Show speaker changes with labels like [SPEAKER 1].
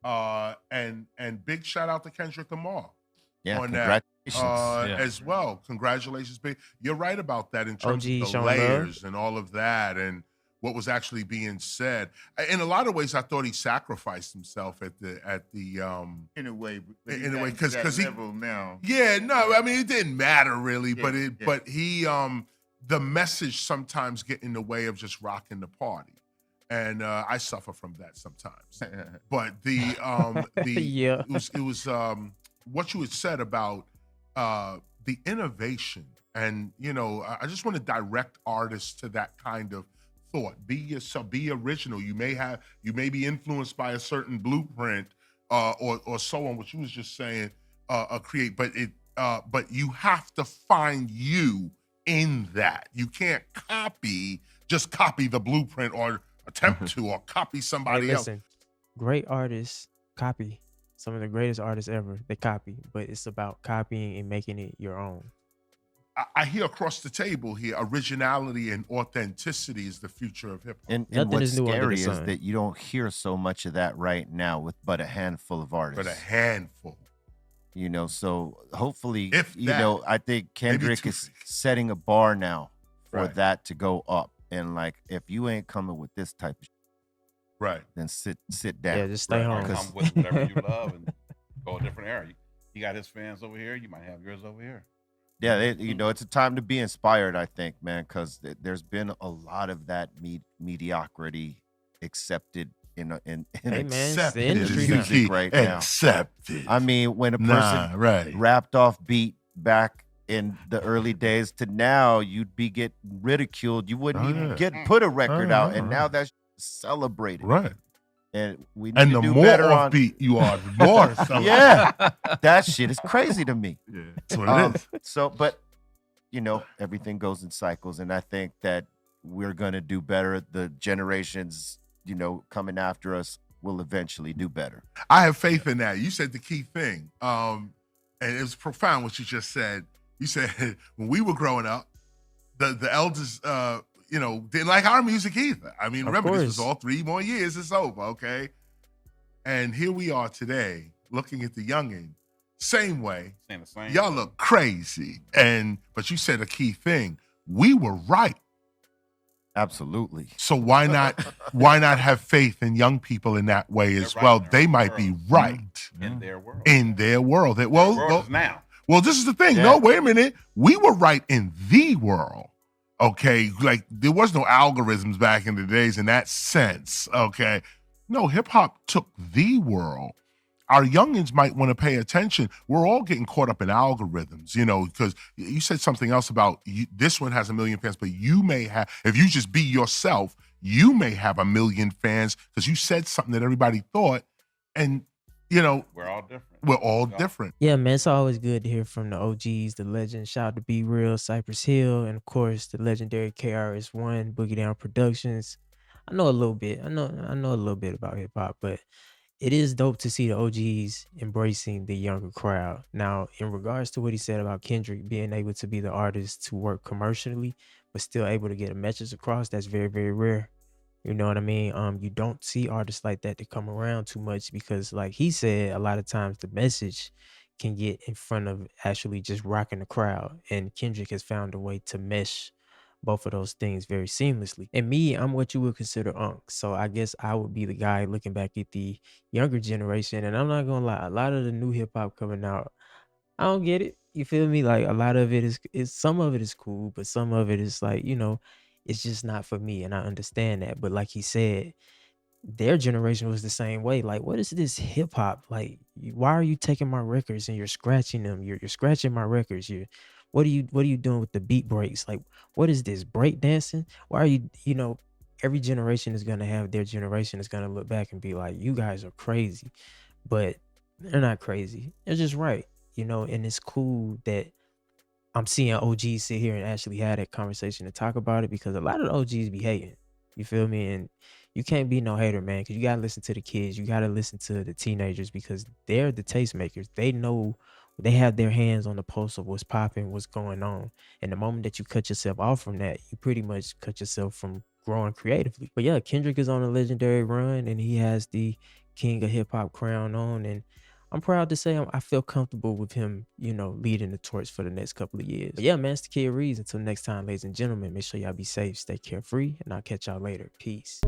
[SPEAKER 1] And big shout out to Kendrick Lamar
[SPEAKER 2] Yeah,
[SPEAKER 1] on that
[SPEAKER 2] congratulations.
[SPEAKER 3] Yeah.
[SPEAKER 1] as well. Congratulations, big. You're right about that in terms of
[SPEAKER 4] OG
[SPEAKER 1] the
[SPEAKER 4] showing love.
[SPEAKER 1] layers and all of that and what was actually being said. In a lot of ways, I thought he sacrificed himself at the
[SPEAKER 5] In a way, but
[SPEAKER 1] in a way,
[SPEAKER 5] because
[SPEAKER 1] he
[SPEAKER 5] level now.
[SPEAKER 1] yeah, no, I mean it didn't matter really,
[SPEAKER 5] Yeah,
[SPEAKER 1] but
[SPEAKER 5] yeah.
[SPEAKER 1] but he the message sometimes get in the way of just rocking the party. And I suffer from that sometimes. But the
[SPEAKER 4] Yeah.
[SPEAKER 1] it was what you had said about the innovation, and I just want to direct artists to that kind of thought. Be yourself, be original. You may be influenced by a certain blueprint or so on, what you was just saying, create, but you have to find you in that. You can't just copy the blueprint or attempt to, or copy
[SPEAKER 4] Hey,
[SPEAKER 1] somebody else.
[SPEAKER 4] listen, great artists copy. Some of the greatest artists ever, they copy, but it's about copying and making it your own.
[SPEAKER 1] I hear across the table here, originality and authenticity is the future of hip hop.
[SPEAKER 2] And
[SPEAKER 4] Nothing
[SPEAKER 2] what's
[SPEAKER 4] is new under
[SPEAKER 2] scary
[SPEAKER 4] the
[SPEAKER 2] is
[SPEAKER 4] sun.
[SPEAKER 2] that you don't hear so much of that right now with but a handful of artists.
[SPEAKER 1] But a handful.
[SPEAKER 2] So hopefully,
[SPEAKER 1] If that,
[SPEAKER 2] I think Kendrick is
[SPEAKER 1] 2
[SPEAKER 2] setting a bar now for
[SPEAKER 1] Right.
[SPEAKER 2] that to go up. And like, if you ain't coming with this type of
[SPEAKER 1] Right.
[SPEAKER 2] then sit down.
[SPEAKER 4] Yeah, just stay
[SPEAKER 3] Or
[SPEAKER 4] home.
[SPEAKER 3] come with whatever you love and go a different era. You got his fans over here. You might have yours over here.
[SPEAKER 2] Yeah, it's a time to be inspired, I think, man, because there's been a lot of that mediocrity accepted in
[SPEAKER 4] Hey man, it's the
[SPEAKER 1] Accepted
[SPEAKER 4] industry
[SPEAKER 1] is
[SPEAKER 4] now.
[SPEAKER 1] the key.
[SPEAKER 2] right now.
[SPEAKER 1] Accepted.
[SPEAKER 2] I mean, when a person
[SPEAKER 1] Nah, right.
[SPEAKER 2] rapped off beat back in the early days to now, you'd be get ridiculed. You wouldn't
[SPEAKER 1] Oh,
[SPEAKER 2] even
[SPEAKER 1] yeah.
[SPEAKER 2] get put a record out, and now
[SPEAKER 1] right.
[SPEAKER 2] that's celebrated.
[SPEAKER 1] Right.
[SPEAKER 2] And we need
[SPEAKER 1] And
[SPEAKER 2] to
[SPEAKER 1] the
[SPEAKER 2] do
[SPEAKER 1] more
[SPEAKER 2] better on.
[SPEAKER 1] offbeat you are, the more celebrated.
[SPEAKER 2] Yeah, that shit is crazy to me.
[SPEAKER 5] Yeah.
[SPEAKER 1] That's what it is.
[SPEAKER 2] So, but everything goes in cycles, and I think that we're gonna do better. The generations, coming after us will eventually do better.
[SPEAKER 1] I have faith in that. You said the key thing. And it was profound what you just said. You said when we were growing up, the elders didn't like our music either. I mean,
[SPEAKER 4] Of
[SPEAKER 1] remember, this was
[SPEAKER 4] course.
[SPEAKER 1] all 3 more years, it's over, okay? And here we are today, looking at the youngin', same way.
[SPEAKER 3] Saying the same.
[SPEAKER 1] Y'all look crazy. But you said a key thing. We were right.
[SPEAKER 2] Absolutely.
[SPEAKER 1] So why not have faith in young people in that way as
[SPEAKER 3] They're right
[SPEAKER 1] well?
[SPEAKER 3] in their
[SPEAKER 1] They
[SPEAKER 3] own
[SPEAKER 1] might
[SPEAKER 3] world.
[SPEAKER 1] be right
[SPEAKER 3] In their world.
[SPEAKER 1] in their world.
[SPEAKER 3] Their world is now.
[SPEAKER 1] Well, this is the thing.
[SPEAKER 2] Yeah.
[SPEAKER 1] No, wait a minute. We were right in the world. Okay. Like there was no algorithms back in the days in that sense. Okay. No, hip hop took the world. Our youngins might want to pay attention. We're all getting caught up in algorithms, because you said something else about this one has 1 million fans, but you may have, if you just be yourself, you may have 1 million fans because you said something that everybody thought. And,
[SPEAKER 3] We're all different.
[SPEAKER 1] we're all different.
[SPEAKER 4] Yeah, man, it's always good to hear from the OGs, the legends. Shout out to Be Real, Cypress Hill, and of course the legendary KRS-One, Boogie Down Productions. I know a little bit. I know a little bit about hip hop, but it is dope to see the OGs embracing the younger crowd. Now, in regards to what he said about Kendrick being able to be the artist to work commercially, but still able to get a message across, that's very, very rare. You know what I mean? You don't see artists like that to come around too much because, like he said, a lot of times the message can get in front of actually just rocking the crowd. And Kendrick has found a way to mesh both of those things very seamlessly. And me, I'm what you would consider unk. So I guess I would be the guy looking back at the younger generation. And I'm not gonna lie, a lot of the new hip hop coming out, I don't get it. You feel me? Like a lot of it is some of it is cool, but some of it is like, it's just not for me. And I understand that. But like he said, their generation was the same way. Like, what is this hip hop? Like, why are you taking my records and you're scratching them? You're scratching my records. What are you doing with the beat breaks? Like, what is this break dancing? Why are you every generation is gonna have their generation is gonna look back and be like, you guys are crazy. But they're not crazy. They're just right. And it's cool that I'm seeing OGs sit here and actually have that conversation and talk about it because a lot of the OGs be hating. You feel me? And you can't be no hater, man, because you gotta listen to the kids. You gotta listen to the teenagers because they're the tastemakers. They know they have their hands on the pulse of what's popping, what's going on. And the moment that you cut yourself off from that, you pretty much cut yourself from growing creatively. But yeah, Kendrick is on a legendary run and he has the King of Hip Hop crown on, and I'm proud to say I feel comfortable with him, leading the torch for the next couple of years. But yeah, man, it's the Kid Reez. Until next time, ladies and gentlemen, make sure y'all be safe, stay carefree, and I'll catch y'all later. Peace.